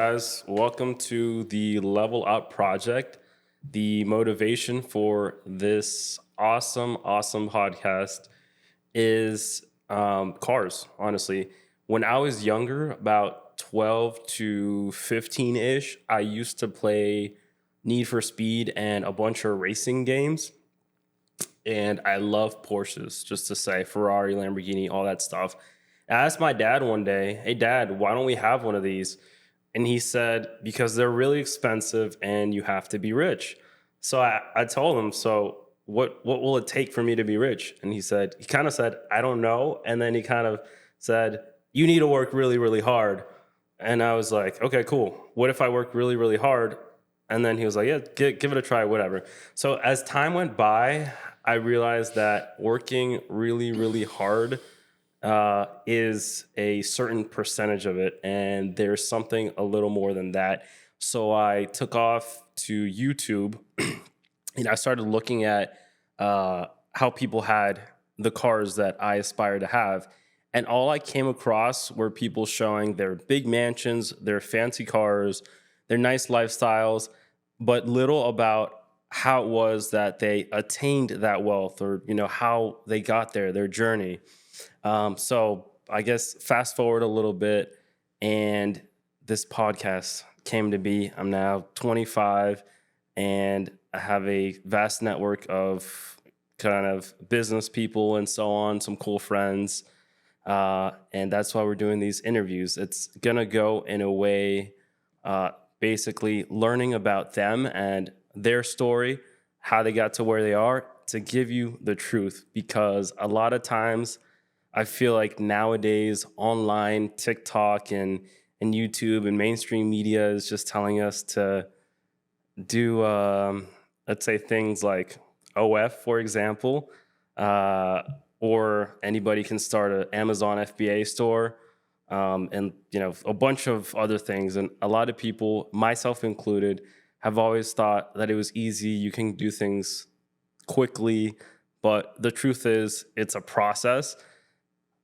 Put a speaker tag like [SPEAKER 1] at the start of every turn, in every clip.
[SPEAKER 1] guys? Welcome to the Level Up Project. The motivation for this awesome podcast is cars, honestly. When I was younger, about 12 to 15-ish, I used to play Need for Speed and a bunch of racing games. And I love Porsches, just to say, Ferrari, Lamborghini, all that stuff. I asked my dad one day, hey, Dad, why don't we have one of these? And he said, because they're really expensive and you have to be rich. So I told him, so what will it take for me to be rich? And he kind of said, I don't know. And then he kind of said, you need to work really, really hard. And I was like, okay, cool. What if I work really, really hard? And then he was like, yeah, give it a try, whatever. So as time went by, I realized that working really, really hard is a certain percentage of it, and there's something a little more than that. So I took off to YouTube, and I started looking at how people had the cars that I aspire to have. And all I came across were people showing their big mansions, their fancy cars, their nice lifestyles, but little about how it was that they attained that wealth, or how they got there, their journey. So I guess fast forward a little bit, and this podcast came to be. I'm now 25, and I have a vast network of kind of business people and so on, some cool friends. And that's why we're doing these interviews. It's going to go in a way, basically learning about them and their story, how they got to where they are, to give you the truth. Because a lot of times I feel like nowadays online, TikTok and YouTube and mainstream media is just telling us to do, let's say, things like OF, for example, or anybody can start an Amazon FBA store, and a bunch of other things. And a lot of people, myself included, have always thought that it was easy. You can do things quickly, but the truth is it's a process.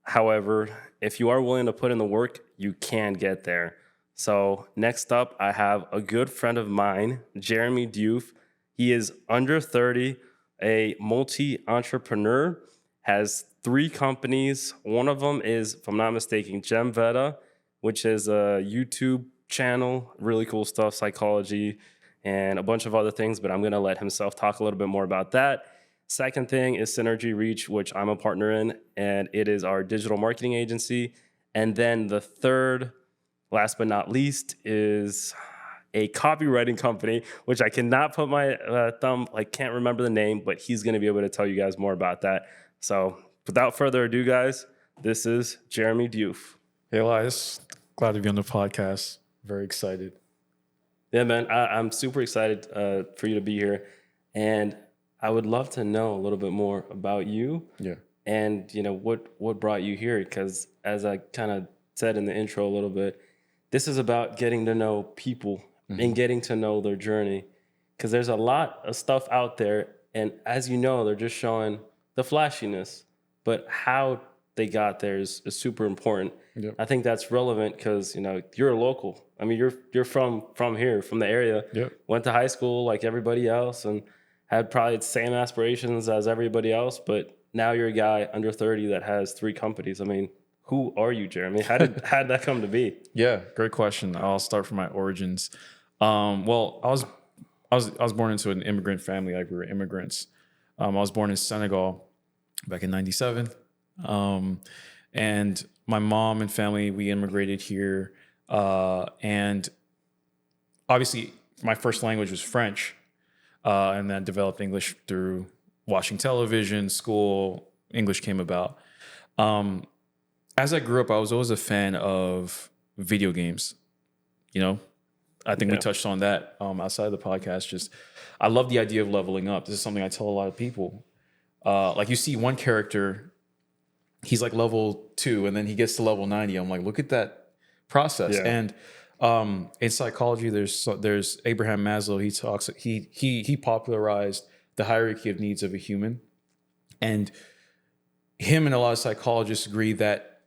[SPEAKER 1] However, if you are willing to put in the work, you can get there. So next up, I have a good friend of mine, Jeremy Diouf. He is under 30, a multi-entrepreneur, has 3 companies. One of them is, if I'm not mistaken, Gemveta, which is a YouTube channel, really cool stuff, psychology, and a bunch of other things, but I'm going to let himself talk a little bit more about that. Second thing is Synergy Reach, which I'm a partner in, and it is our digital marketing agency. And then the third, last but not least, is a copywriting company, which I cannot put my can't remember the name, but he's going to be able to tell you guys more about that. So without further ado, guys, this is Jeremy Diouf.
[SPEAKER 2] Hey, Elias. Glad to be on the podcast. Very excited.
[SPEAKER 1] Yeah, man, I'm super excited for you to be here. And I would love to know a little bit more about you.
[SPEAKER 2] Yeah.
[SPEAKER 1] And, what brought you here? Because as I kind of said in the intro a little bit, this is about getting to know people and getting to know their journey. Because there's a lot of stuff out there. And as you know, they're just showing the flashiness. But how they got there is super important.
[SPEAKER 2] Yep.
[SPEAKER 1] I think that's relevant because, you're a local. I mean, you're from here, from the area.
[SPEAKER 2] Yep.
[SPEAKER 1] Went to high school like everybody else and had probably the same aspirations as everybody else. But now you're a guy under 30 that has 3 companies. I mean, who are you, Jeremy? How did that come to be?
[SPEAKER 2] Yeah, great question. I'll start from my origins. Well, I was born into an immigrant family. Like, we were immigrants. I was born in Senegal back in '97. And my mom and family, we immigrated here. And obviously my first language was French. And then developed English through watching television, school. English came about. As I grew up, I was always a fan of video games. I think we touched on that outside of the podcast. Just, I love the idea of leveling up. This is something I tell a lot of people. Like, you see one character, he's like level 2, and then he gets to level 90. I'm like, look at that process. Yeah. And in psychology, there's Abraham Maslow. He popularized the hierarchy of needs of a human, and him and a lot of psychologists agree that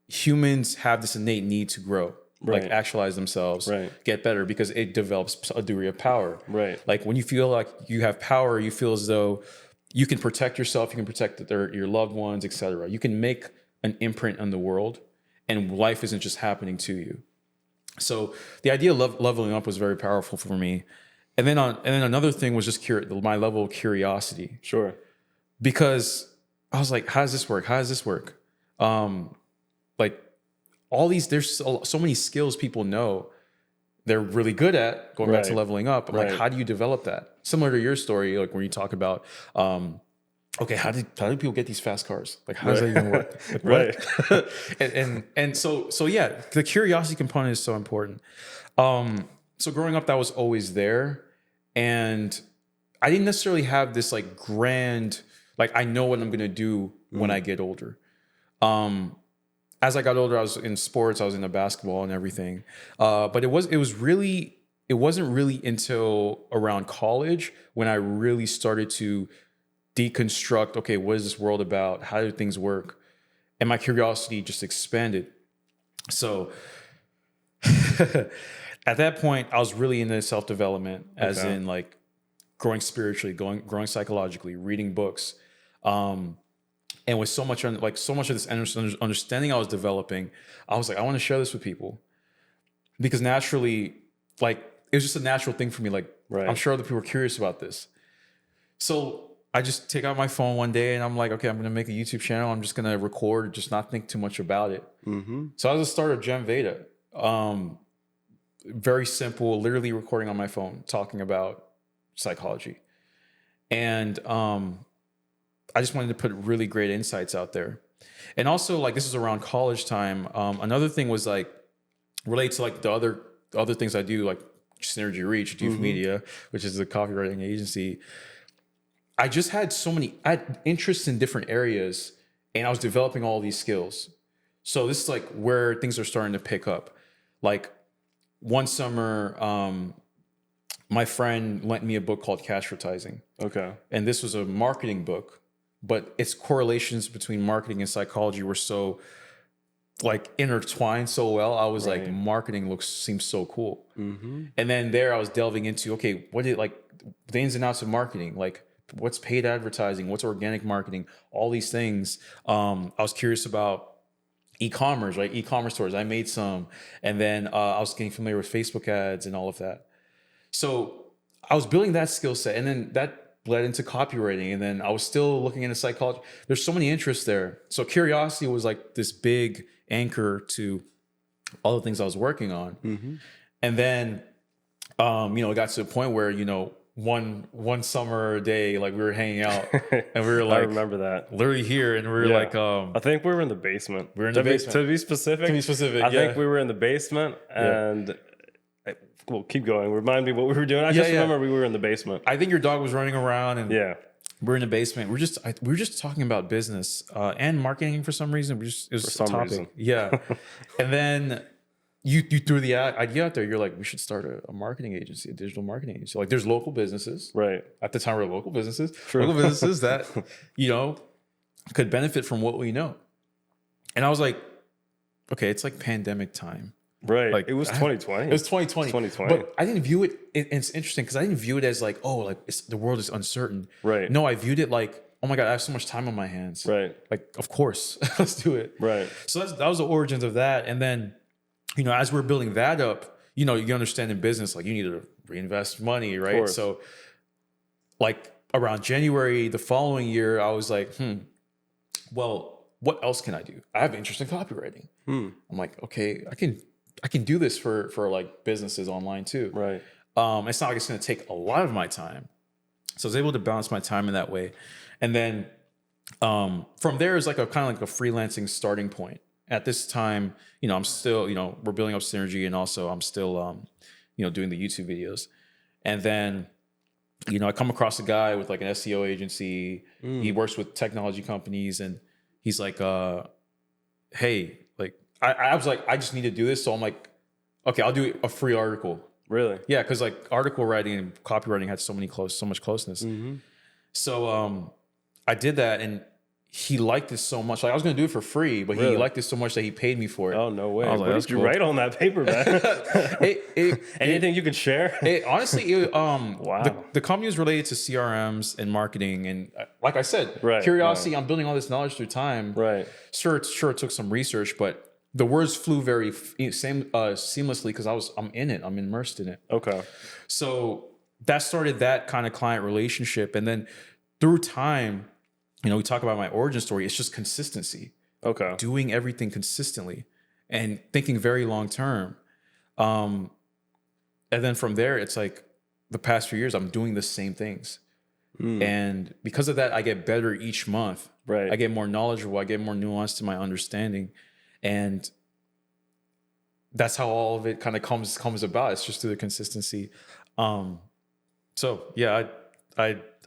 [SPEAKER 2] humans have this innate need to grow. like
[SPEAKER 1] Right.
[SPEAKER 2] actualize themselves,
[SPEAKER 1] Right.
[SPEAKER 2] get better, because it develops a degree of power.
[SPEAKER 1] Right.
[SPEAKER 2] Like when you feel like you have power, you feel as though you can protect yourself, you can protect your loved ones, etc. You can make an imprint on the world, and life isn't just happening to you. So the idea of leveling up was very powerful for me. And then another thing was just my level of curiosity,
[SPEAKER 1] Sure.
[SPEAKER 2] because I was like, how does this work? How does this work? Like all these, there's so many skills people know they're really good at, going back to
[SPEAKER 1] Right.
[SPEAKER 2] leveling up. I'm like,
[SPEAKER 1] Right.
[SPEAKER 2] how do you develop that? Similar to your story, like when you talk about, okay, how do people get these fast cars? Like, how does that even work? Like,
[SPEAKER 1] Right.
[SPEAKER 2] and so yeah, the curiosity component is so important. So growing up, that was always there, and I didn't necessarily have this like grand, like I know what I'm gonna do when I get older. As I got older, I was in sports, I was into basketball and everything. But it wasn't really until around college when I really started to deconstruct, okay, what is this world about? How do things work? And my curiosity just expanded. So at that point, I was really into self-development, as
[SPEAKER 1] Okay.
[SPEAKER 2] in like growing spiritually, growing psychologically, reading books. And with so much of this understanding I was developing, I was like, I want to share this with people, because naturally, like it was just a natural thing for me. Like,
[SPEAKER 1] Right.
[SPEAKER 2] I'm sure other people are curious about this. So I just take out my phone one day and I'm like, okay, I'm going to make a YouTube channel. I'm just going to record, just not think too much about it.
[SPEAKER 1] Mm-hmm.
[SPEAKER 2] So I was a starter Gem Veda. Very simple, literally recording on my phone, talking about psychology. And I just wanted to put really great insights out there. And also, like, this is around college time. Another thing was like relate to like the other things I do, like Synergy Reach, Diouf Media, which is a copywriting agency. I just had I had interests in different areas, and I was developing all these skills. So this is like where things are starting to pick up. Like one summer, my friend lent me a book called Advertising.
[SPEAKER 1] Okay.
[SPEAKER 2] And this was a marketing book, but its correlations between marketing and psychology were so like intertwined so well. I was like,
[SPEAKER 1] Right.
[SPEAKER 2] marketing seems so cool.
[SPEAKER 1] Mm-hmm.
[SPEAKER 2] And then there I was delving into, okay, what did like the ins and outs of marketing? Like what's paid advertising? What's organic marketing? All these things. I was curious about e-commerce, right? E-commerce stores. I made some. And then I was getting familiar with Facebook ads and all of that. So I was building that skill set, and then that bled into copywriting, and then I was still looking into psychology. There's so many interests there. So curiosity was like this big anchor to all the things I was working on.
[SPEAKER 1] Mm-hmm.
[SPEAKER 2] And then, it got to the point where, one summer day, like we were hanging out and we were
[SPEAKER 1] I
[SPEAKER 2] like
[SPEAKER 1] remember that.
[SPEAKER 2] literally here, and we were
[SPEAKER 1] Yeah.
[SPEAKER 2] like,
[SPEAKER 1] I think we were in the basement.
[SPEAKER 2] We were in the basement.
[SPEAKER 1] To be specific. I think we were in the basement, and well, keep going. Remind me what we were doing. I just remember we were in the basement.
[SPEAKER 2] I think your dog was running around, and
[SPEAKER 1] Yeah.
[SPEAKER 2] we're in the basement. We were just talking about business and marketing for some reason. It was
[SPEAKER 1] some
[SPEAKER 2] a topic.
[SPEAKER 1] reason.
[SPEAKER 2] Yeah. And then you threw the idea out there. You're like, we should start a marketing agency, a digital marketing agency. Like there's local businesses.
[SPEAKER 1] Right.
[SPEAKER 2] At the time, we're local businesses.
[SPEAKER 1] True.
[SPEAKER 2] Local businesses that, could benefit from what we know. And I was like, okay, it's like pandemic time.
[SPEAKER 1] Right.
[SPEAKER 2] Like
[SPEAKER 1] it was 2020.
[SPEAKER 2] It was 2020.
[SPEAKER 1] 2020.
[SPEAKER 2] But I didn't view it, and it's interesting because I didn't view it as like, oh, like the world is uncertain.
[SPEAKER 1] Right.
[SPEAKER 2] No, I viewed it like, oh my God, I have so much time on my hands.
[SPEAKER 1] Right.
[SPEAKER 2] Like, of course, let's do it.
[SPEAKER 1] Right.
[SPEAKER 2] So that was the origins of that. And then, as we're building that up, you understand in business, like you need to reinvest money, right?
[SPEAKER 1] course.
[SPEAKER 2] So like around January the following year, I was like, well, what else can I do? I have interest in copywriting. I'm like, okay, I can do this for like businesses online too.
[SPEAKER 1] Right.
[SPEAKER 2] It's not like it's going to take a lot of my time. So I was able to balance my time in that way. And then from there is like a kind of like a freelancing starting point. At this time, I'm still, we're building up Synergy, and also I'm still, doing the YouTube videos. And then, I come across a guy with like an SEO agency. He works with technology companies, and he's like, hey, like, I was like, I just need to do this. So I'm like, okay, I'll do a free article.
[SPEAKER 1] Really?
[SPEAKER 2] Yeah, because like article writing and copywriting had so much closeness. So I did that, and he liked it so much. Like I was going to do it for free, but
[SPEAKER 1] Really?
[SPEAKER 2] he liked it so much that he paid me for it.
[SPEAKER 1] Oh, no way.
[SPEAKER 2] I was like,
[SPEAKER 1] What
[SPEAKER 2] that's
[SPEAKER 1] did you
[SPEAKER 2] cool.
[SPEAKER 1] write on that paper, man? Anything you could share?
[SPEAKER 2] Honestly,
[SPEAKER 1] Wow.
[SPEAKER 2] the company is related to CRMs and marketing, and like I said,
[SPEAKER 1] Right,
[SPEAKER 2] curiosity. I'm building all this knowledge through time.
[SPEAKER 1] Right.
[SPEAKER 2] Sure, it took some research, but the words flew very seamlessly because I'm in it. I'm immersed in it.
[SPEAKER 1] Okay.
[SPEAKER 2] So that started that kind of client relationship, and then through time, we talk about my origin story. It's just consistency.
[SPEAKER 1] Okay.
[SPEAKER 2] Doing everything consistently and thinking very long term. And then from there, it's like the past few years, I'm doing the same things. And because of that, I get better each month.
[SPEAKER 1] Right.
[SPEAKER 2] I get more knowledgeable. I get more nuance to my understanding. And that's how all of it kind of comes about. It's just through the consistency. So yeah,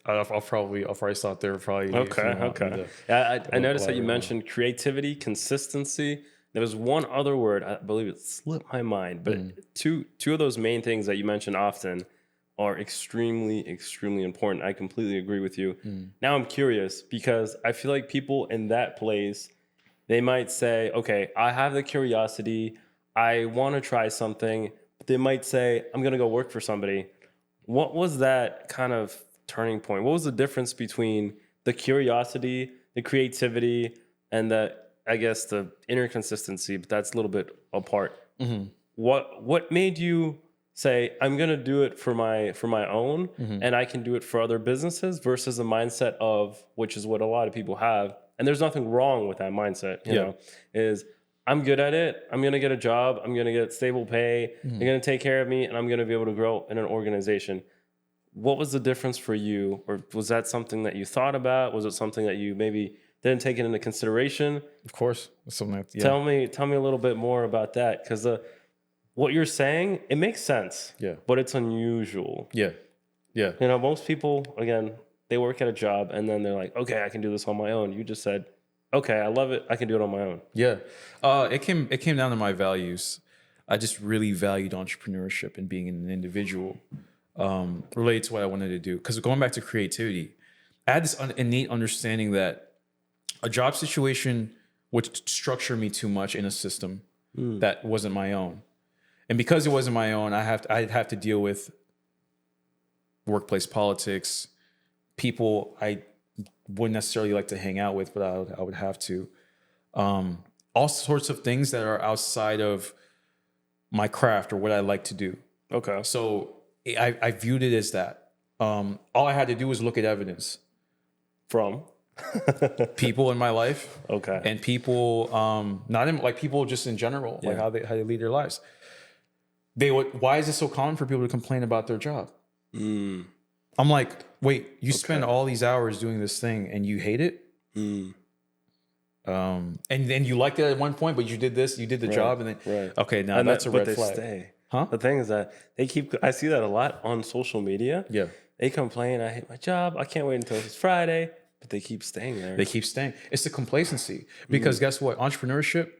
[SPEAKER 2] I'll probably stop there. Probably.
[SPEAKER 1] Okay. Yeah, I noticed that you mentioned creativity, consistency. There was one other word, I believe it slipped my mind, but two of those main things that you mention often are extremely, extremely important. I completely agree with you. Now I'm curious because I feel like people in that place, they might say, okay, I have the curiosity. I want to try something. But they might say, I'm going to go work for somebody. What was that kind of turning point? What was the difference between the curiosity, the creativity, and the inner consistency? But that's a little bit apart. What made you say I'm going to do it for my own, and I can do it for other businesses versus a mindset of, which is what a lot of people have, and there's nothing wrong with that mindset. You know, is I'm good at it. I'm going to get a job. I'm going to get stable pay. They're going to take care of me, and I'm going to be able to grow in an organization. What was the difference for you? Or was that something that you thought about? Was it something that you maybe didn't take it into consideration?
[SPEAKER 2] Of course. Something like, yeah.
[SPEAKER 1] Tell me a little bit more about that. Because what you're saying, it makes sense.
[SPEAKER 2] Yeah.
[SPEAKER 1] But it's unusual.
[SPEAKER 2] Yeah. Yeah.
[SPEAKER 1] Most people, again, they work at a job and then they're like, okay, I can do this on my own. You just said, okay, I love it. I can do it on my own.
[SPEAKER 2] Yeah. It came down to my values. I just really valued entrepreneurship and being an individual. Related to what I wanted to do. Because going back to creativity, I had this innate understanding that a job situation would structure me too much in a system that wasn't my own. And because it wasn't my own, I'd have to deal with workplace politics, people I wouldn't necessarily like to hang out with, but I would have to. All sorts of things that are outside of my craft or what I like to do.
[SPEAKER 1] Okay.
[SPEAKER 2] So I viewed it as that. All I had to do was look at evidence
[SPEAKER 1] from
[SPEAKER 2] people in my life,
[SPEAKER 1] okay,
[SPEAKER 2] and people, not in like people just in general, like how they lead their lives. Why is it so common for people to complain about their job? I'm like, wait, you spend all these hours doing this thing and you hate it? And then you liked it at one point, but you did the job, and then okay, now that's a red flag.
[SPEAKER 1] Stay. Huh? The thing is that I see that a lot on social media.
[SPEAKER 2] Yeah.
[SPEAKER 1] They complain, I hate my job. I can't wait until it's Friday, but they keep staying there.
[SPEAKER 2] They keep staying. It's the complacency. Because guess what? Entrepreneurship,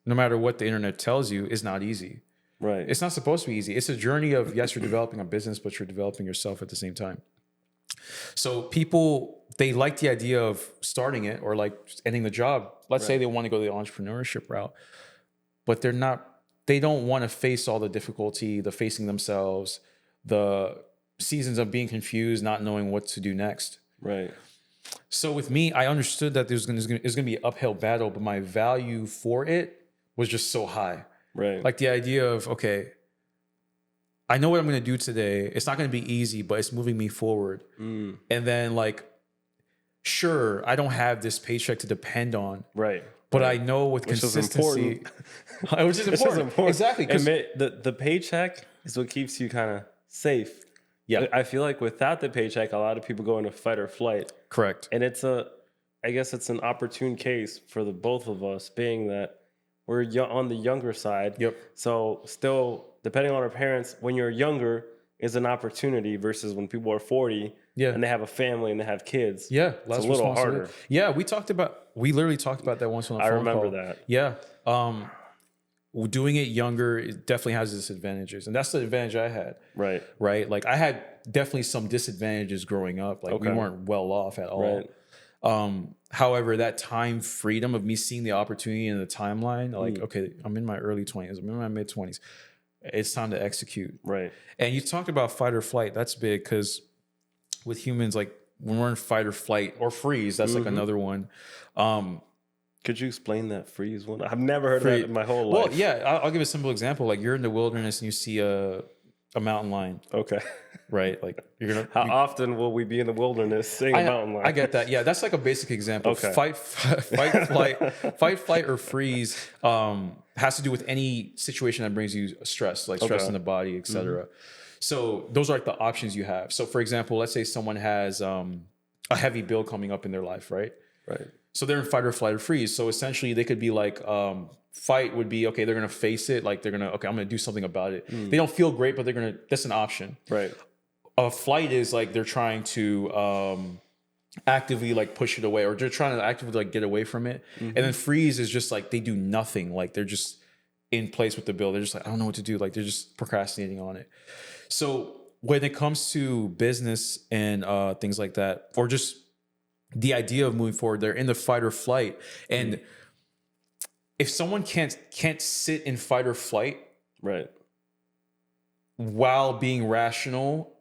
[SPEAKER 2] no matter what the internet tells you, is not easy.
[SPEAKER 1] Right.
[SPEAKER 2] It's not supposed to be easy. It's a journey of, yes, you're developing a business, but you're developing yourself at the same time. So people, they like the idea of starting it or like ending the job. Let's say they want to go the entrepreneurship route, but they don't want to face all the difficulty, the facing themselves, the seasons of being confused, not knowing what to do next.
[SPEAKER 1] Right.
[SPEAKER 2] So with me, I understood that there's going to be an uphill battle, but my value for it was just so high.
[SPEAKER 1] Right.
[SPEAKER 2] Like the idea of, okay, I know what I'm going to do today. It's not going to be easy, but it's moving me forward. And then like, sure, I don't have this paycheck to depend on.
[SPEAKER 1] Right.
[SPEAKER 2] But I know with consistency, which is important. Exactly.
[SPEAKER 1] And the paycheck is what keeps you kind of safe. Yeah. I feel like without the paycheck, a lot of people go into fight or flight.
[SPEAKER 2] Correct.
[SPEAKER 1] And I guess it's an opportune case for the both of us, being that we're on the younger side.
[SPEAKER 2] Yep.
[SPEAKER 1] So still, depending on our parents, when you're younger is an opportunity versus when people are 40 and they have a family and they have kids.
[SPEAKER 2] Yeah.
[SPEAKER 1] It's a little harder.
[SPEAKER 2] Yeah. We literally talked about that once on a phone call.
[SPEAKER 1] I remember that.
[SPEAKER 2] Yeah. Doing it younger, it definitely has disadvantages. And that's the advantage I had.
[SPEAKER 1] Right.
[SPEAKER 2] Right. Like I had definitely some disadvantages growing up. Like we weren't well off at all. However, that time freedom of me seeing the opportunity in the timeline, like, okay, I'm in my early 20s, I'm in my mid 20s. It's time to execute.
[SPEAKER 1] Right.
[SPEAKER 2] And you talked about fight or flight. That's big because with humans, like when we're in fight or flight or freeze, that's like another one.
[SPEAKER 1] Could you explain that freeze one? I've never heard of that in my whole life.
[SPEAKER 2] Well, yeah, I'll give a simple example. Like you're in the wilderness and you see a mountain lion.
[SPEAKER 1] Okay.
[SPEAKER 2] Right? Like you're gonna.
[SPEAKER 1] How often will we be in the wilderness seeing a mountain lion?
[SPEAKER 2] I get that. Yeah, that's like a basic example.
[SPEAKER 1] Okay.
[SPEAKER 2] Fight, flight, or freeze has to do with any situation that brings you stress, like stress in the body, etc. So those are like the options you have. So for example, let's say someone has a heavy bill coming up in their life, right?
[SPEAKER 1] Right.
[SPEAKER 2] So they're in fight or flight or freeze. So essentially they could be like, fight would be, okay, they're going to face it. Like they're going to, okay, I'm going to do something about it. They don't feel great, but they're going to, that's an option.
[SPEAKER 1] Right.
[SPEAKER 2] A flight is like, they're trying to actively like push it away, or they're trying to actively like get away from it. And then freeze is just like, they do nothing. Like they're just in place with the bill. They're just like, I don't know what to do. Like they're just procrastinating on it. So when it comes to business and things like that, or just the idea of moving forward, they're in the fight or flight. And if someone can't sit in fight or flight,
[SPEAKER 1] right,
[SPEAKER 2] while being rational,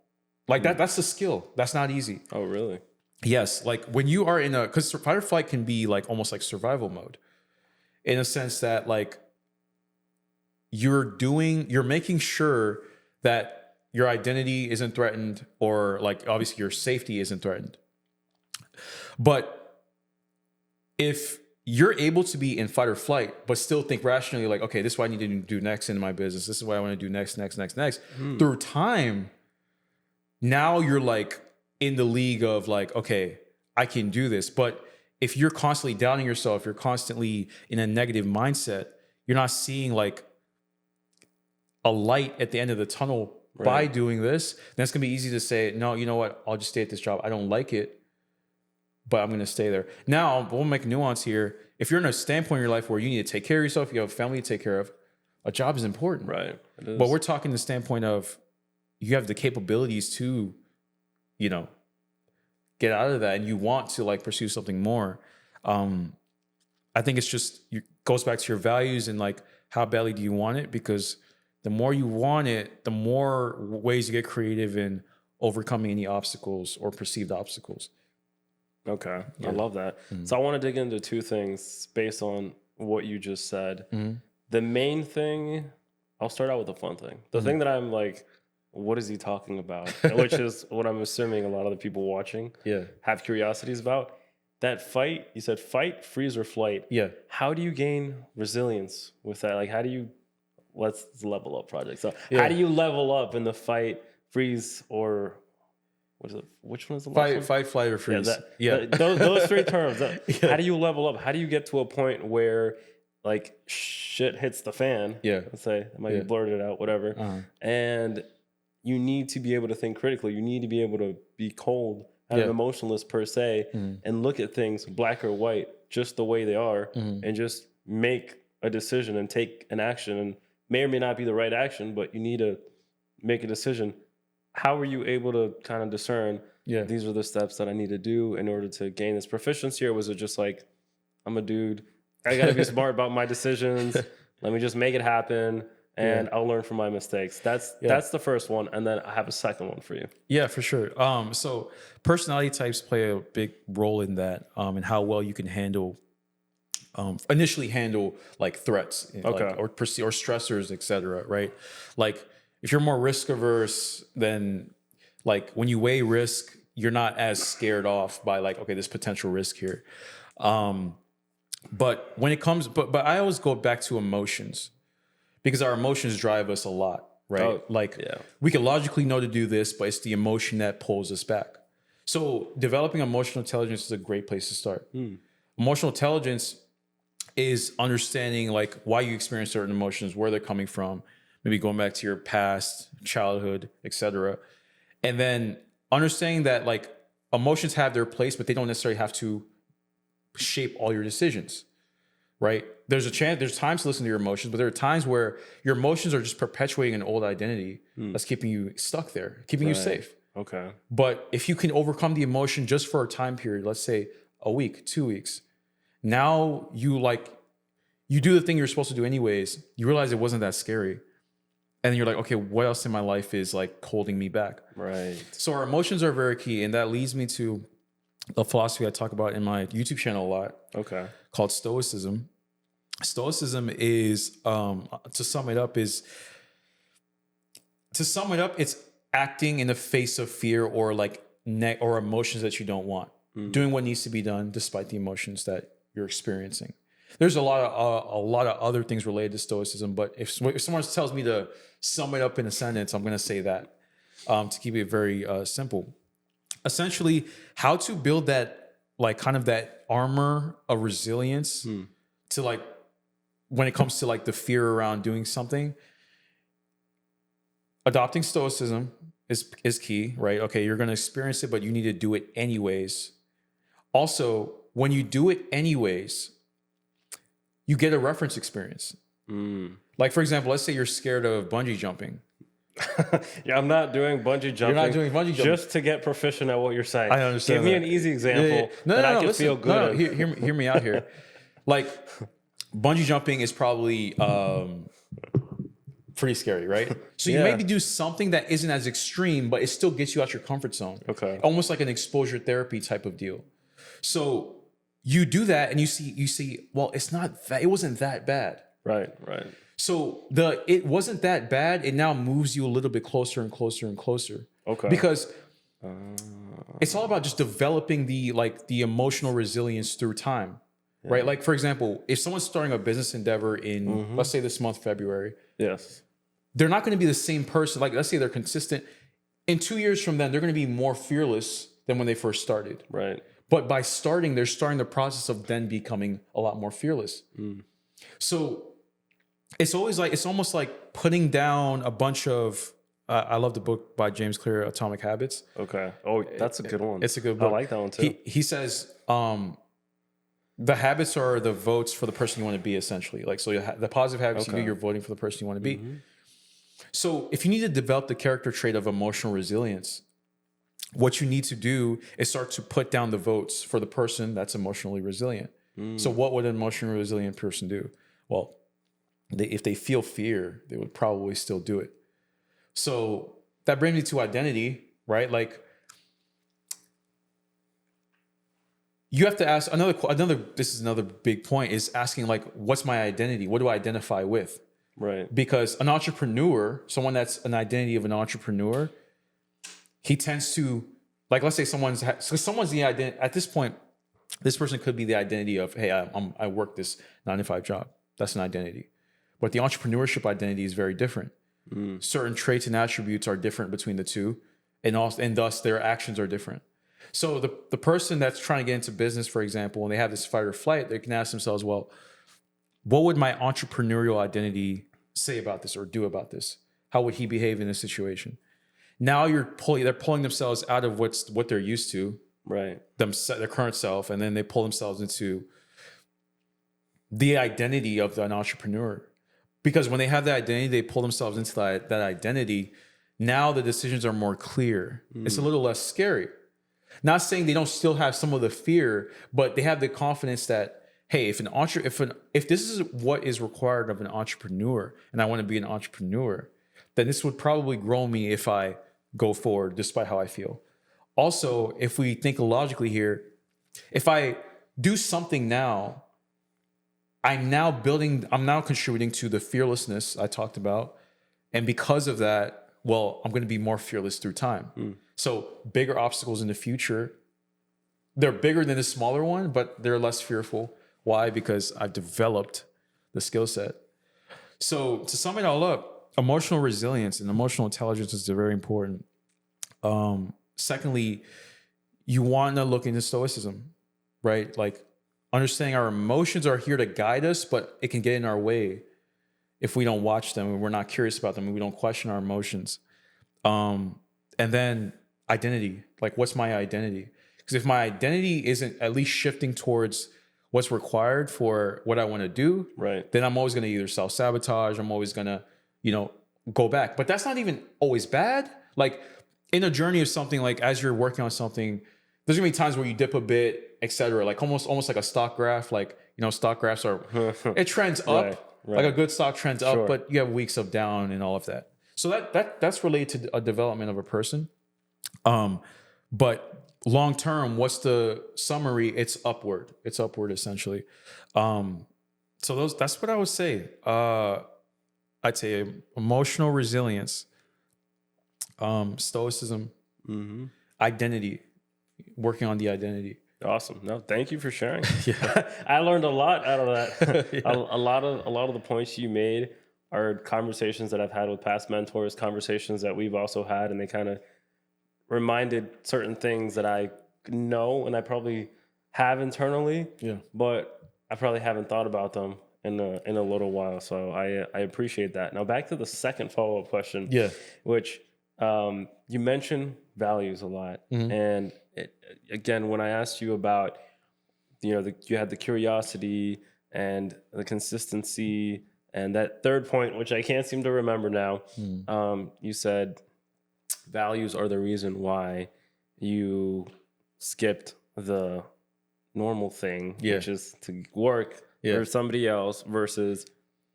[SPEAKER 2] like that's a skill. That's not easy.
[SPEAKER 1] Oh, really?
[SPEAKER 2] Yes. Like when you are in because fight or flight can be like almost like survival mode, in a sense that like you're making sure that your identity isn't threatened, or like obviously your safety isn't threatened. But if you're able to be in fight or flight, but still think rationally, like, okay, this is what I need to do next in my business. This is what I want to do next. Through time, now you're like in the league of like, okay, I can do this. But if you're constantly doubting yourself, you're constantly in a negative mindset, you're not seeing like a light at the end of the tunnel by doing this, then it's going to be easy to say, no, you know what? I'll just stay at this job. I don't like it, but I'm going to stay there. Now, we'll make a nuance here. If you're in a standpoint in your life where you need to take care of yourself, you have a family to take care of, a job is important.
[SPEAKER 1] Right. It is.
[SPEAKER 2] But we're talking the standpoint of you have the capabilities to, you know, get out of that, and you want to like pursue something more. I think it's just, it goes back to your values and like how badly do you want it? Because the more you want it, the more ways you get creative in overcoming any obstacles or perceived obstacles.
[SPEAKER 1] Okay. Yeah. I love that. So I want to dig into two things based on what you just said. The main thing, I'll start out with the fun thing. The thing that I'm like, what is he talking about? Which is what I'm assuming a lot of the people watching have curiosities about. That fight, you said fight, freeze, or flight.
[SPEAKER 2] Yeah.
[SPEAKER 1] How do you gain resilience with that? Like, how do you, let's level up project. So how do you level up in the fight, freeze, or what is it? Which one is the last one?
[SPEAKER 2] Fight, flight, or freeze.
[SPEAKER 1] Those three terms. How do you level up? How do you get to a point where like shit hits the fan?
[SPEAKER 2] Yeah.
[SPEAKER 1] Let's say I might be blurted out, whatever. And you need to be able to think critically. You need to be able to be cold, not emotionless per se, and look at things black or white, just the way they are, and just make a decision and take an action. And may or may not be the right action, but you need to make a decision. How were you able to kind of discern, these are the steps that I need to do in order to gain this proficiency? Or was it just like, I'm a dude, I got to be smart about my decisions. Let me just make it happen, and I'll learn from my mistakes. That's the first one. And then I have a second one for you. Yeah,
[SPEAKER 2] for sure. So personality types play a big role in that, and how well you can initially handle like threats, like, or stressors, etc. Right? Like if you're more risk averse, then like when you weigh risk, you're not as scared off by like, okay, this potential risk here. But when it comes, but I always go back to emotions, because our emotions drive us a lot, right? We can logically know to do this, but it's the emotion that pulls us back. So developing emotional intelligence is a great place to start. Emotional intelligence is understanding like why you experience certain emotions, where they're coming from, maybe going back to your past, childhood, etc. And then understanding that like emotions have their place, but they don't necessarily have to shape all your decisions, right? There's times to listen to your emotions, but there are times where your emotions are just perpetuating an old identity that's keeping you stuck there, keeping you safe.
[SPEAKER 1] Okay.
[SPEAKER 2] But if you can overcome the emotion just for a time period, let's say a week, 2 weeks. Now you do the thing you're supposed to do anyways. You realize it wasn't that scary. And then you're like, okay, what else in my life is like holding me back?
[SPEAKER 1] Right.
[SPEAKER 2] So our emotions are very key. And that leads me to a philosophy I talk about in my YouTube channel a lot.
[SPEAKER 1] Okay.
[SPEAKER 2] Called Stoicism. Stoicism is, to sum it up, it's acting in the face of fear or like or emotions that you don't want. Doing what needs to be done despite the emotions that you're experiencing. There's a lot of other things related to Stoicism, but if someone tells me to sum it up in a sentence, I'm going to say that, to keep it very simple. Essentially, how to build that, like, kind of that armor of resilience to, like, when it comes to like the fear around doing something. Adopting Stoicism is key, right? Okay, you're going to experience it, but you need to do it anyways. Also, when you do it anyways, you get a reference experience. Like, for example, let's say you're scared of bungee jumping.
[SPEAKER 1] Yeah, I'm not doing bungee jumping.
[SPEAKER 2] You're not doing bungee jumping.
[SPEAKER 1] Just to get proficient at what you're saying.
[SPEAKER 2] I understand.
[SPEAKER 1] Give me an easy example that I can feel good.
[SPEAKER 2] No, hear me out here. Like, bungee jumping is probably pretty scary, right? So you maybe do something that isn't as extreme, but it still gets you out your comfort zone. Okay. Almost like an exposure therapy type of deal. So you do that and you see, well, it wasn't that bad.
[SPEAKER 1] Right.
[SPEAKER 2] So it wasn't that bad. It now moves you a little bit closer and closer and closer. Okay. Because it's all about just developing the emotional resilience through time. Yeah. Right? Like, for example, if someone's starting a business endeavor in, let's say this month, February. Yes. They're not going to be the same person. Like, let's say they're consistent. In 2 years from then, they're going to be more fearless than when they first started. Right. But by they're starting the process of then becoming a lot more fearless. So it's almost like putting down a bunch of, I love the book by James Clear, Atomic Habits. Okay. Oh, that's a good one. It's a good book. I like that one too. He says, the habits are the votes for the person you want to be, essentially. Like, so the positive habits you do, you're voting for the person you want to be. So if you need to develop the character trait of emotional resilience, what you need to do is start to put down the votes for the person that's emotionally resilient. So what would an emotionally resilient person do? Well, if they feel fear, they would probably still do it. So that brings me to identity, right? Like, you have to ask this is another big point, is asking, like, what's my identity? What do I identify with? Right. Because an entrepreneur, someone that's an identity of an entrepreneur, he tends to, like, let's say someone's the identity at this point. This person could be the identity of, hey, I work this 9-to-5 job. That's an identity. But the entrepreneurship identity is very different. Certain traits and attributes are different between the two, and thus their actions are different. So the person that's trying to get into business, for example, and they have this fight or flight, they can ask themselves, well, what would my entrepreneurial identity say about this or do about this? How would he behave in this situation? Now they're pulling themselves out of what they're used to, right? Their current self, and then they pull themselves into the identity of an entrepreneur. Because when they have that identity, they pull themselves into that identity. Now the decisions are more clear. It's a little less scary. Not saying they don't still have some of the fear, but they have the confidence that, hey, if this is what is required of an entrepreneur, and I want to be an entrepreneur, then this would probably grow me if I go forward, despite how I feel. Also, if we think logically here, if I do something now, I'm now contributing to the fearlessness I talked about. And because of that, well, I'm going to be more fearless through time. So bigger obstacles in the future, they're bigger than the smaller one, but they're less fearful. Why? Because I've developed the skill set. So to sum it all up, emotional resilience and emotional intelligence is very important. Secondly, you want to look into Stoicism, right? Like, understanding our emotions are here to guide us, but it can get in our way if we don't watch them and we're not curious about them and we don't question our emotions. And then identity, like, what's my identity? Because if my identity isn't at least shifting towards what's required for what I want to do, right, then I'm always going to either self-sabotage, I'm always going to, go back. But that's not even always bad. Like, in a journey of something, like, as you're working on something, there's gonna be times where you dip a bit, etc. Like almost like a stock graph. Like, stock graphs are, it trends up, like a good stock trends up, but you have weeks of down and all of that. So that's related to a development of a person. But long term, what's the summary? It's upward. It's upward essentially. So that's what I would say. I'd say emotional resilience, stoicism, identity, working on the identity.
[SPEAKER 1] Awesome. No, thank you for sharing. I learned a lot out of that. A lot of the points you made are conversations that I've had with past mentors, conversations that we've also had, and they kind of reminded certain things that I know and I probably have internally, but I probably haven't thought about them in a little while. So I appreciate that. Now back to the second follow-up question, which you mentioned values a lot. And again, when I asked you about, you had the curiosity and the consistency and that third point, which I can't seem to remember now, you said values are the reason why you skipped the normal thing, which is to work for somebody else versus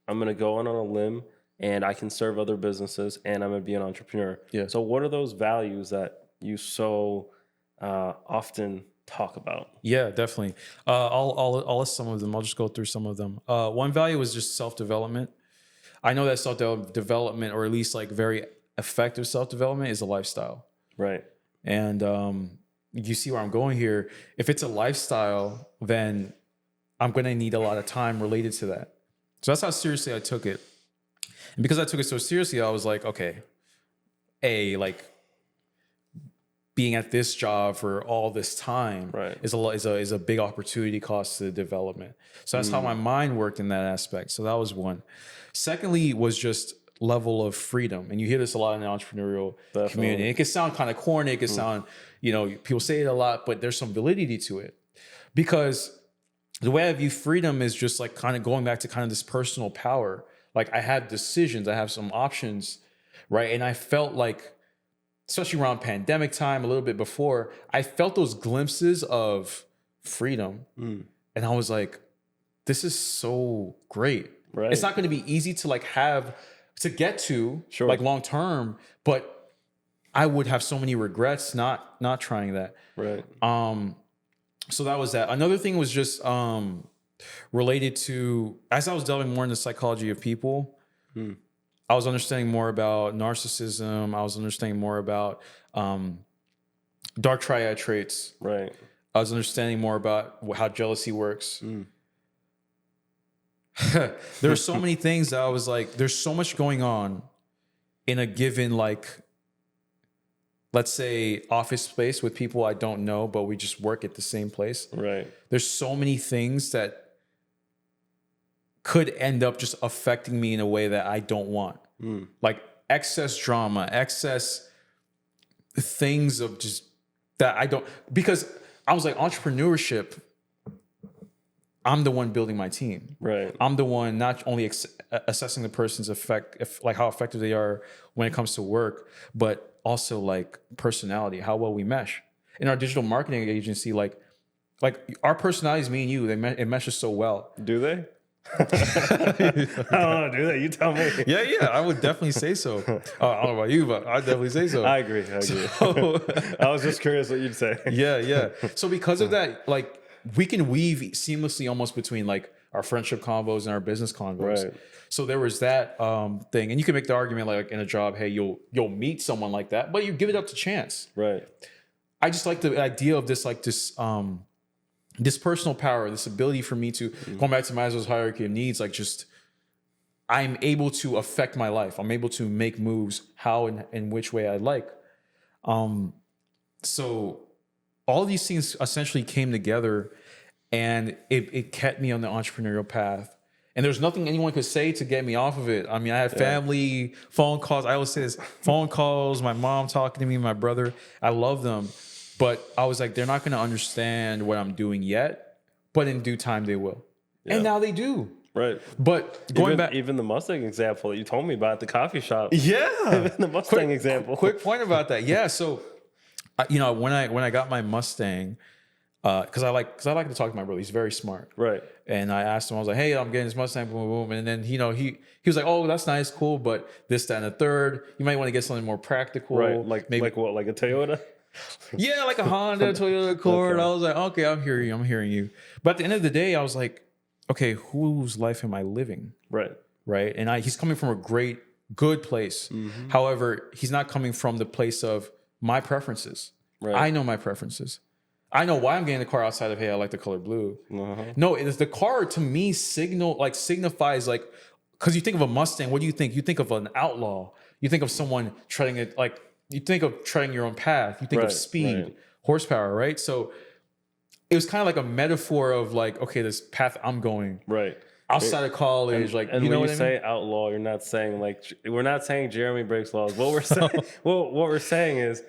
[SPEAKER 1] I'm going to go on a limb and I can serve other businesses and I'm going to be an entrepreneur. So what are those values that you often talk about?
[SPEAKER 2] Yeah, definitely. I'll list some of them. I'll just go through some of them. One value is just self-development. I know that self-development, or at least like very effective self-development, is a lifestyle.
[SPEAKER 1] Right.
[SPEAKER 2] And you see where I'm going here. If it's a lifestyle, then I'm going to need a lot of time related to that. So that's how seriously I took it. And because I took it so seriously, I was like, okay, like being at this job for all this time is a big opportunity cost to the development. So that's how my mind worked in that aspect. So that was one. Secondly was just level of freedom. And you hear this a lot in the entrepreneurial community. It can sound kind of corny. It can sound, people say it a lot, but there's some validity to it. Because the way I view freedom is just like kind of going back to kind of this personal power. Like I have decisions, I have some options, right? And I felt like, especially around pandemic time, a little bit before, I felt those glimpses of freedom. And I was like, this is so great. Right. It's not going to be easy to like to get to like long term, but I would have so many regrets not trying that.
[SPEAKER 1] Right.
[SPEAKER 2] So that was that. Another thing was just related to, as I was delving more into the psychology of people, I was understanding more about narcissism. I was understanding more about dark triad traits.
[SPEAKER 1] Right.
[SPEAKER 2] I was understanding more about how jealousy works. There are so many things that I was like, there's so much going on in a given, like, let's say office space with people I don't know, but we just work at the same place.
[SPEAKER 1] Right.
[SPEAKER 2] There's so many things that could end up just affecting me in a way that I don't want. Like excess drama, excess things of just that I don't, because I was like, entrepreneurship, I'm the one building my team.
[SPEAKER 1] Right.
[SPEAKER 2] I'm the one not only assessing the person's like how effective they are when it comes to work, but also like personality, how well we mesh. In our digital marketing agency, like our personalities, me and you, it meshes so well.
[SPEAKER 1] Do they? I don't know, do they? You tell me.
[SPEAKER 2] Yeah, I would definitely say so. I don't know about you, but I'd definitely say so.
[SPEAKER 1] I agree. So, I was just curious what you'd say.
[SPEAKER 2] Yeah. So because of that, like we can weave seamlessly almost between like our friendship convos and our business convos. Right. So there was that thing, and you can make the argument like in a job, hey, you'll meet someone like that, but you give it up to chance.
[SPEAKER 1] Right.
[SPEAKER 2] I just like the idea of this, like this personal power, this ability for me to, going back to Maslow's hierarchy of needs, like just, I'm able to affect my life. I'm able to make moves how and in which way I like. So all these things essentially came together, and it kept me on the entrepreneurial path. And there's nothing anyone could say to get me off of it. I mean, I had family, phone calls. I always say this, phone calls, my mom talking to me, my brother. I love them. But I was like, they're not going to understand what I'm doing yet, but in due time they will. Yeah. And now they do.
[SPEAKER 1] Right.
[SPEAKER 2] But going back,
[SPEAKER 1] even the Mustang example that you told me about at the coffee shop.
[SPEAKER 2] Yeah.
[SPEAKER 1] Even the Mustang example.
[SPEAKER 2] Quick point about that. Yeah. So When I got my Mustang, because I like to talk to my brother. He's very smart.
[SPEAKER 1] Right.
[SPEAKER 2] And I asked him, I was like, hey, I'm getting this Mustang, boom, boom, boom. And then, he was like, oh, that's nice, cool, but this, that, and the third, you might want to get something more practical.
[SPEAKER 1] Right. Like what? Like a Toyota?
[SPEAKER 2] Yeah, like a Honda, Toyota Accord.
[SPEAKER 1] Okay.
[SPEAKER 2] I was like, okay, I'm hearing you. But at the end of the day, I was like, okay, whose life am I living?
[SPEAKER 1] Right.
[SPEAKER 2] Right. And he's coming from a good place. However, he's not coming from the place of my preferences.
[SPEAKER 1] Right.
[SPEAKER 2] I know my preferences. I know why I'm getting the car outside of, hey, I like the color blue.
[SPEAKER 1] Uh-huh.
[SPEAKER 2] No, it is the car to me signifies like, because you think of a Mustang, what do you think? You think of an outlaw. You think of someone treading it, like you think of treading your own path. You think of speed, horsepower, right? So it was kind of like a metaphor of like, okay, this path I'm going.
[SPEAKER 1] Right.
[SPEAKER 2] Outside of college,
[SPEAKER 1] And
[SPEAKER 2] you know
[SPEAKER 1] when
[SPEAKER 2] what
[SPEAKER 1] you
[SPEAKER 2] I
[SPEAKER 1] say
[SPEAKER 2] mean?
[SPEAKER 1] outlaw, you're not saying we're not saying Jeremy breaks laws. What we're saying, what we're saying is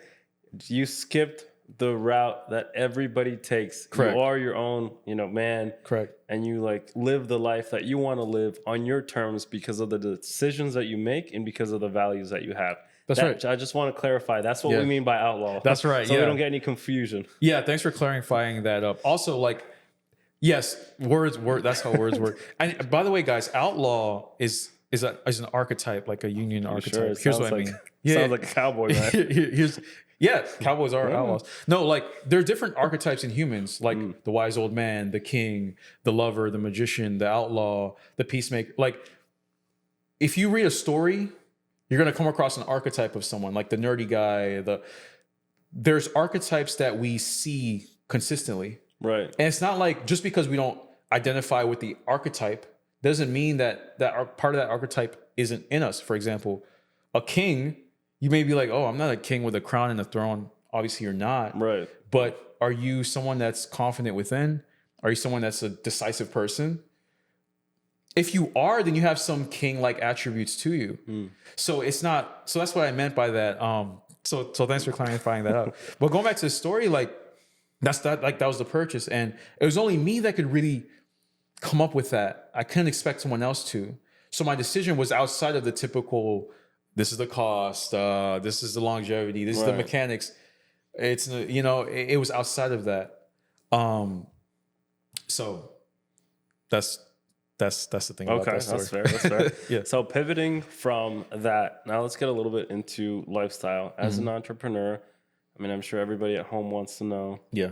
[SPEAKER 1] you skipped the route that everybody takes.
[SPEAKER 2] Correct.
[SPEAKER 1] You are your own, man.
[SPEAKER 2] Correct.
[SPEAKER 1] And you live the life that you want to live on your terms because of the decisions that you make and because of the values that you have.
[SPEAKER 2] That's right.
[SPEAKER 1] I just want to clarify. That's what we mean by outlaw.
[SPEAKER 2] That's right.
[SPEAKER 1] So we don't get any confusion.
[SPEAKER 2] Yeah. Thanks for clarifying that up. Also, yes, words work. That's how words work. And by the way, guys, outlaw is an archetype, like a union archetype.
[SPEAKER 1] Sure,
[SPEAKER 2] Here's what I mean.
[SPEAKER 1] Sounds like a cowboy, man.
[SPEAKER 2] Cowboys are outlaws. No, there are different archetypes in humans, like the wise old man, the king, the lover, the magician, the outlaw, the peacemaker. Like, if you read a story, you're gonna come across an archetype of someone, like the nerdy guy. There's archetypes that we see consistently.
[SPEAKER 1] Right.
[SPEAKER 2] And it's not like just because we don't identify with the archetype doesn't mean that part of that archetype isn't in us. For example, a king, you may be like, oh, I'm not a king with a crown and a throne. Obviously, you're not.
[SPEAKER 1] Right.
[SPEAKER 2] But are you someone that's confident within? Are you someone that's a decisive person? If you are, then you have some king-like attributes to you. So it's not. So that's what I meant by that. So thanks for clarifying that out. But going back to the story, that was the purchase, and it was only me that could really come up with that. I couldn't expect someone else to. So my decision was outside of the typical. This is the cost. This is the longevity. This is the mechanics. It's it was outside of that. So that's the thing.
[SPEAKER 1] Okay,
[SPEAKER 2] about that story.
[SPEAKER 1] that's fair.
[SPEAKER 2] Yeah.
[SPEAKER 1] So pivoting from that, now let's get a little bit into lifestyle as an entrepreneur. I mean, I'm sure everybody at home wants to know.
[SPEAKER 2] Yeah.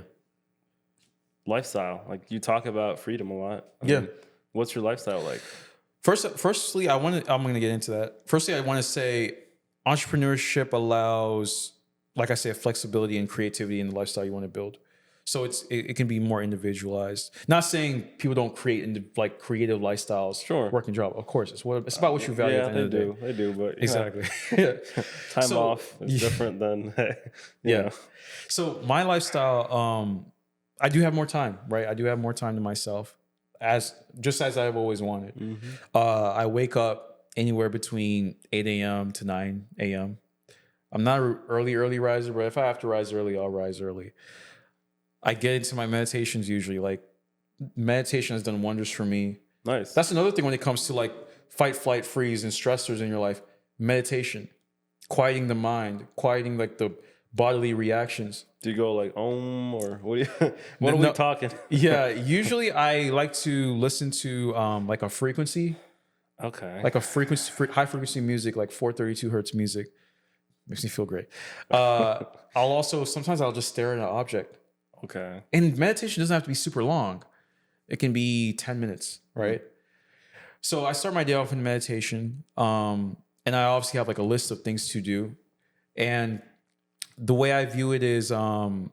[SPEAKER 1] Lifestyle, like you talk about freedom a lot. I mean, what's your lifestyle like?
[SPEAKER 2] Firstly, I'm going to get into that. Firstly, I want to say entrepreneurship allows, like I say, a flexibility and creativity in the lifestyle you want to build. So it can be more individualized. Not saying people don't create creative lifestyles, working job. Of course, it's about what you value. At the end of the day.
[SPEAKER 1] They do, but
[SPEAKER 2] exactly.
[SPEAKER 1] Time off is different than you know.
[SPEAKER 2] So my lifestyle, I do have more time, right? I do have more time to myself, as I've always wanted. I wake up anywhere between 8 a.m. to 9 a.m. I'm not an early riser, but if I have to rise early, I'll rise early. I get into my meditations usually. Meditation has done wonders for me.
[SPEAKER 1] Nice.
[SPEAKER 2] That's another thing when it comes to fight, flight, freeze, and stressors in your life. Meditation, quieting the mind, quieting the bodily reactions.
[SPEAKER 1] Do you go or what? What are we talking?
[SPEAKER 2] Yeah, usually I like to listen to a frequency.
[SPEAKER 1] Okay.
[SPEAKER 2] Like a high frequency music, like 432 hertz music. Makes me feel great. Sometimes I'll just stare at an object.
[SPEAKER 1] Okay.
[SPEAKER 2] And meditation doesn't have to be super long. It can be 10 minutes, right? So I start my day off in meditation. And I obviously have a list of things to do. And the way I view it is I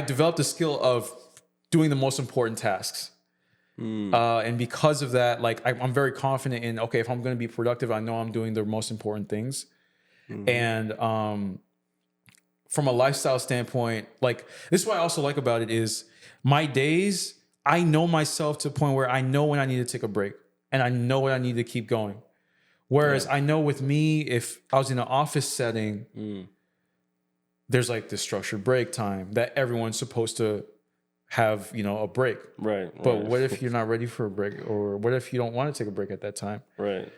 [SPEAKER 2] developed the skill of doing the most important tasks. And because of that, I'm very confident in, okay, if I'm going to be productive, I know I'm doing the most important things. And from a lifestyle standpoint, this is what I also like about it is my days, I know myself to the point where I know when I need to take a break and I know when I need to keep going. Whereas I know with me, if I was in an office setting, there's this structured break time that everyone's supposed to have, a break.
[SPEAKER 1] Right.
[SPEAKER 2] But what if you're not ready for a break, or what if you don't want to take a break at that time?
[SPEAKER 1] Right.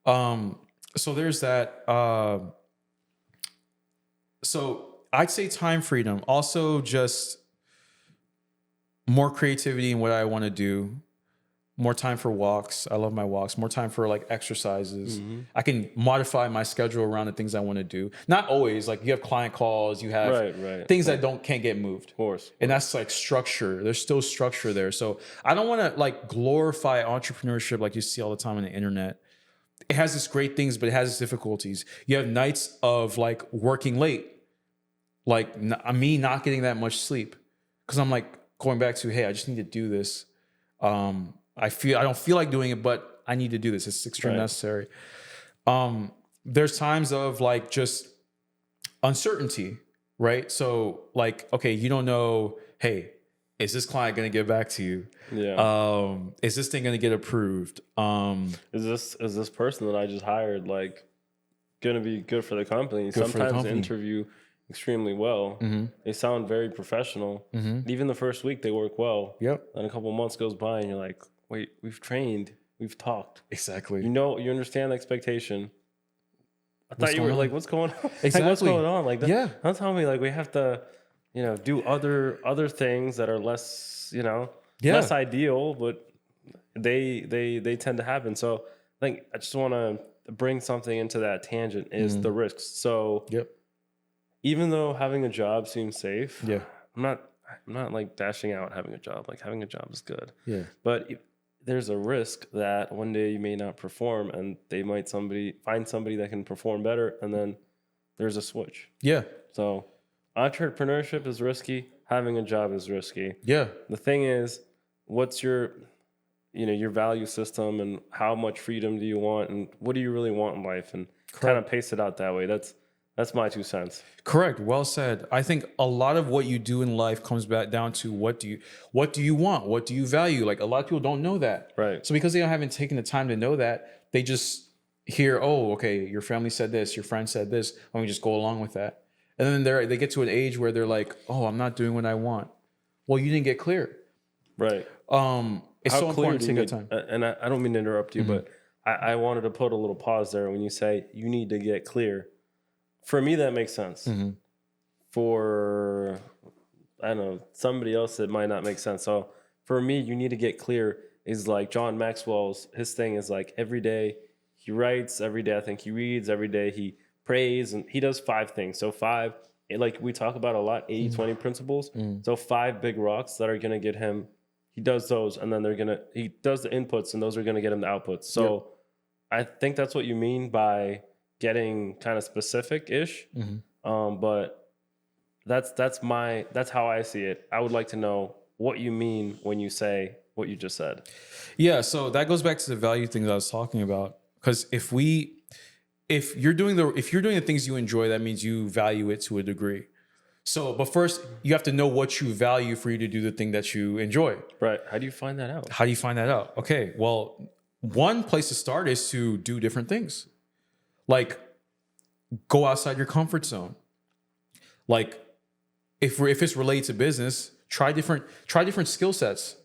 [SPEAKER 2] So there's that. So I'd say time freedom. Also, just more creativity in what I want to do. More time for walks. I love my walks. More time for like exercises. I can modify my schedule around the things I want to do. Not always. Like you have client calls. You have things that can't get moved.
[SPEAKER 1] Of course.
[SPEAKER 2] And that's like structure. There's still structure there. So I don't want to like glorify entrepreneurship like you see all the time on the internet. It has its great things, but it has its difficulties. You have nights of like working late, like me not getting that much sleep because I'm like going back to, hey, I just need to do this. I don't feel like doing it, but I need to do this. It's extremely necessary. There's times of like just uncertainty, right? So like, okay, you don't know, hey, is this client going to get back to you?
[SPEAKER 1] Yeah.
[SPEAKER 2] Is this thing going to get approved?
[SPEAKER 1] Is this person that I just hired like going to be good for the company? Sometimes they interview extremely well. They sound very professional. Even the first week they work well.
[SPEAKER 2] Yep.
[SPEAKER 1] And a couple months goes by and you're like, wait, we've trained, we've talked.
[SPEAKER 2] Exactly.
[SPEAKER 1] You know, you understand the expectation. I thought you were like, what's going on?
[SPEAKER 2] Exactly.
[SPEAKER 1] Like, what's going on? Like, don't tell me like we have to, you know, do other things that are less, you know, less ideal, but they tend to happen. So I think I just want to bring something into that tangent is the risks. So even though having a job seems safe, I'm not like dashing out having a job. Like having a job is good. Yeah. But there's a risk that one day you may not perform and they might find somebody that can perform better and then there's a switch. Yeah. So entrepreneurship is risky. Having a job is risky. Yeah. The thing is, what's your value system and how much freedom do you want and what do you really want in life and kind of pace it out that way. That's my 2 cents. Correct. Well said. I think a lot of what you do in life comes back down to what do you want? What do you value? Like a lot of people don't know that. Right. So because they haven't taken the time to know that, they just hear, oh, okay, your family said this, your friend said this, and we just go along with that. And then they get to an age where they're like, oh, I'm not doing what I want. Well, you didn't get clear. Right. It's so important to take that time. And I don't mean to interrupt you, but I wanted to put a little pause there when you say you need to get clear. For me, that makes sense. For, I don't know, somebody else, it might not make sense. So for me, you need to get clear is like John Maxwell's, his thing is like every day he writes, every day I think he reads, every day he prays, and he does 5 things. So 5, like we talk about a lot, 80-20 principles. So 5 big rocks that are going to get him, he does those, and then he does the inputs, and those are going to get him the outputs. So I think that's what you mean by getting kind of specific-ish. But that's how I see it. I would like to know what you mean when you say what you just said. Yeah, so that goes back to the value thing that I was talking about. Because if you're doing the things you enjoy, that means you value it to a degree. So, but first you have to know what you value for you to do the thing that you enjoy. Right. How do you find that out? Okay. Well, one place to start is to do different things. Like go outside your comfort zone. Like if it's related to business, try different skill sets.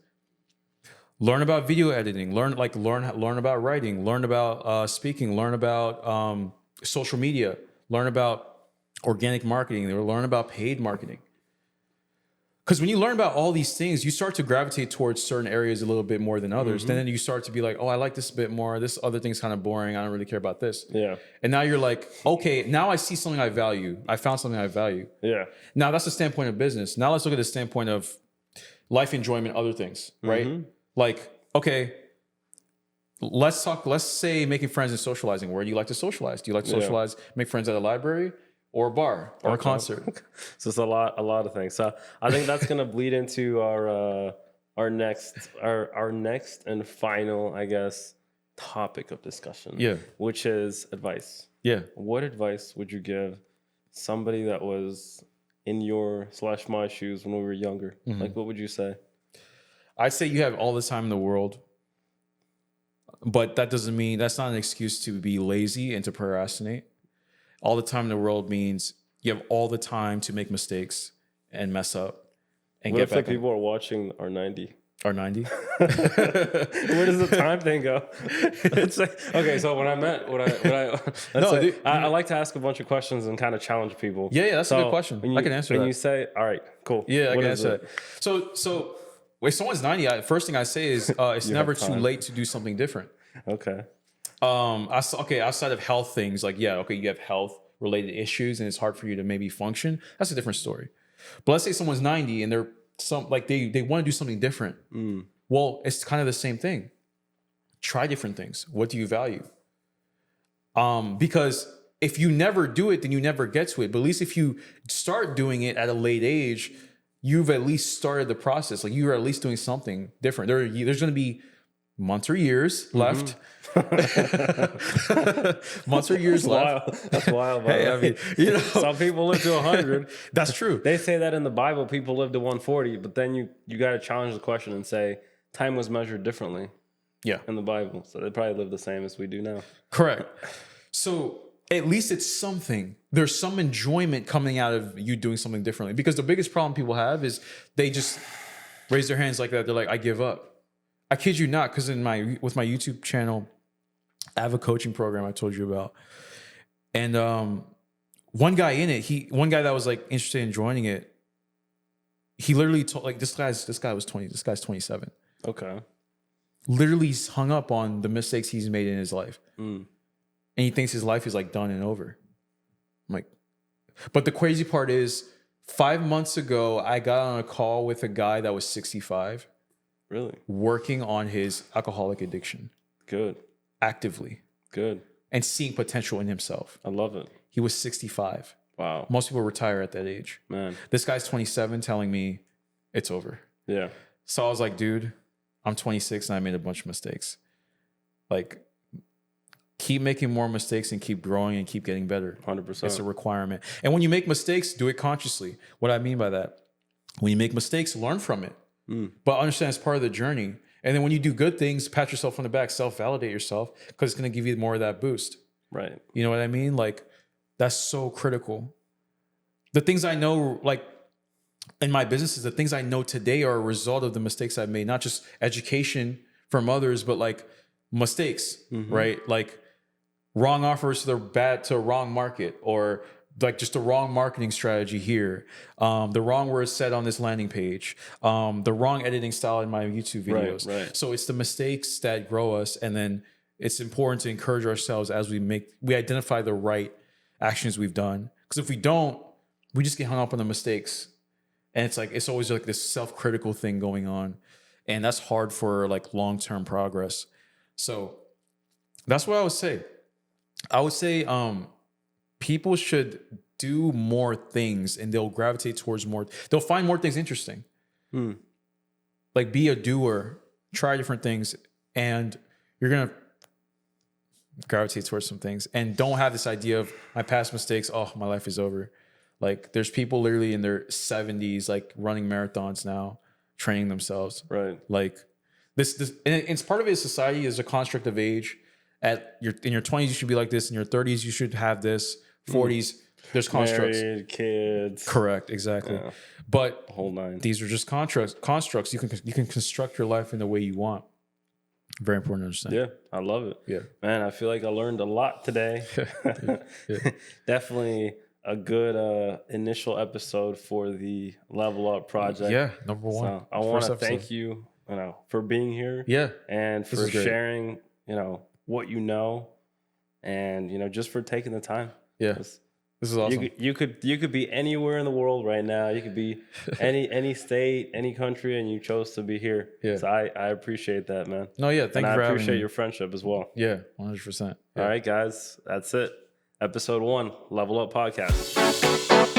[SPEAKER 1] Learn about video editing. Learn about writing. Learn about speaking. Learn about social media. Learn about organic marketing. Or learn about paid marketing. Because when you learn about all these things, you start to gravitate towards certain areas a little bit more than others. Then you start to be like, oh, I like this a bit more. This other thing's kind of boring. I don't really care about this. Yeah. And now you're like, okay, now I see something I value. I found something I value. Yeah. Now that's the standpoint of business. Now let's look at the standpoint of life enjoyment, other things, right? Like, okay, let's say making friends and socializing. Where do you like to socialize? Do you like to socialize, make friends at a library? Or a bar, or a concert. So it's a lot of things. So I think that's gonna bleed into our next and final, I guess, topic of discussion. Yeah. Which is advice. Yeah. What advice would you give somebody that was in your / my shoes when we were younger? Like, what would you say? I'd say you have all the time in the world, but that doesn't mean that's not an excuse to be lazy and to procrastinate. All the time in the world means you have all the time to make mistakes and mess up and get back. What if the people are watching are 90?
[SPEAKER 2] Or 90.
[SPEAKER 1] Where does the time thing go? Okay, so when I I like to ask a bunch of questions and kind of challenge people.
[SPEAKER 2] Yeah, that's a good question. I can answer that.
[SPEAKER 1] When you say, all right, cool.
[SPEAKER 2] Yeah, I
[SPEAKER 1] What
[SPEAKER 2] can
[SPEAKER 1] is
[SPEAKER 2] answer that. So when someone's 90, first thing I say is it's never too late to do something different.
[SPEAKER 1] Okay.
[SPEAKER 2] Outside of health things, like, yeah, okay, you have health related issues and it's hard for you to maybe function. That's a different story. But let's say someone's 90 and they want to do something different. Well, it's kind of the same thing. Try different things. What do you value? Because if you never do it, then you never get to it. But at least if you start doing it at a late age, you've at least started the process. Like, you are at least doing something different. There's going to be months or years left. Months or years left.
[SPEAKER 1] That's wild.
[SPEAKER 2] Hey, I mean, you know,
[SPEAKER 1] some people live to 100.
[SPEAKER 2] That's true.
[SPEAKER 1] They say that in the Bible, people live to 140, but then you got to challenge the question and say time was measured differently.
[SPEAKER 2] Yeah,
[SPEAKER 1] in the Bible, so they probably live the same as we do now.
[SPEAKER 2] Correct. So at least it's something. There's some enjoyment coming out of you doing something differently. Because the biggest problem people have is they just raise their hands like that. They're like, I give up. I kid you not, because with my YouTube channel, I have a coaching program I told you about. And one guy in it, one guy that was like interested in joining it, he literally told, like, this guy was 20, this guy's 27.
[SPEAKER 1] Okay.
[SPEAKER 2] Literally hung up on the mistakes he's made in his life. And he thinks his life is like done and over. I'm like, but the crazy part is 5 months ago, I got on a call with a guy that was 65.
[SPEAKER 1] Really?
[SPEAKER 2] Working on his alcoholic addiction.
[SPEAKER 1] Good.
[SPEAKER 2] Actively.
[SPEAKER 1] Good.
[SPEAKER 2] And seeing potential in himself.
[SPEAKER 1] I love it.
[SPEAKER 2] He was 65.
[SPEAKER 1] Wow.
[SPEAKER 2] Most people retire at that age.
[SPEAKER 1] Man.
[SPEAKER 2] This guy's 27 telling me it's over.
[SPEAKER 1] Yeah.
[SPEAKER 2] So I was like, dude, I'm 26 and I made a bunch of mistakes. Like, keep making more mistakes and keep growing and keep getting better.
[SPEAKER 1] 100%.
[SPEAKER 2] It's a requirement. And when you make mistakes, do it consciously. What I mean by that, when you make mistakes, learn from it. But understand it's part of the journey. And then when you do good things, pat yourself on the back, self-validate yourself, because it's going to give you more of that boost.
[SPEAKER 1] Right.
[SPEAKER 2] You know what I mean? Like, that's so critical. The things I know, like, in my businesses, the things I know today are a result of the mistakes I've made, not just education from others, but like mistakes, right? Like wrong offers to a wrong market, or like just the wrong marketing strategy here, the wrong words said on this landing page, the wrong editing style in my YouTube videos.
[SPEAKER 1] Right.
[SPEAKER 2] So it's the mistakes that grow us. And then it's important to encourage ourselves as we identify the right actions we've done. Because if we don't, we just get hung up on the mistakes. And it's like, it's always like this self-critical thing going on. And that's hard for like long-term progress. So that's what I would say. I would say people should do more things and they'll gravitate towards more. They'll find more things interesting. Like, be a doer, try different things, and you're going to gravitate towards some things. And don't have this idea of my past mistakes, oh, my life is over. Like, there's people literally in their 70s, like running marathons now, training themselves.
[SPEAKER 1] Right.
[SPEAKER 2] Like this, and it's part of it. Society is a construct of age. In your 20s, you should be like this. In your 30s, you should have this. 40s, there's constructs.
[SPEAKER 1] Married, kids.
[SPEAKER 2] Correct. Exactly. Yeah. But
[SPEAKER 1] whole nine. These
[SPEAKER 2] are just constructs. You can construct your life in the way you want. Very important to understand.
[SPEAKER 1] Yeah, I love it.
[SPEAKER 2] Yeah,
[SPEAKER 1] man, I feel like I learned a lot today. Yeah. Definitely a good initial episode for the Level Up project.
[SPEAKER 2] Yeah, number one.
[SPEAKER 1] So I want to thank you, for being here.
[SPEAKER 2] Yeah,
[SPEAKER 1] and for sharing, what you know, and just for taking the time.
[SPEAKER 2] Yeah, this is awesome.
[SPEAKER 1] You could be anywhere in the world right now. You could be any state, any country, and you chose to be here. Yeah, so I appreciate that, man.
[SPEAKER 2] No, yeah, thank you for having me. I
[SPEAKER 1] appreciate your friendship as well.
[SPEAKER 2] Yeah, 100%.
[SPEAKER 1] All right, guys, that's it. Episode 1, Level Up Podcast.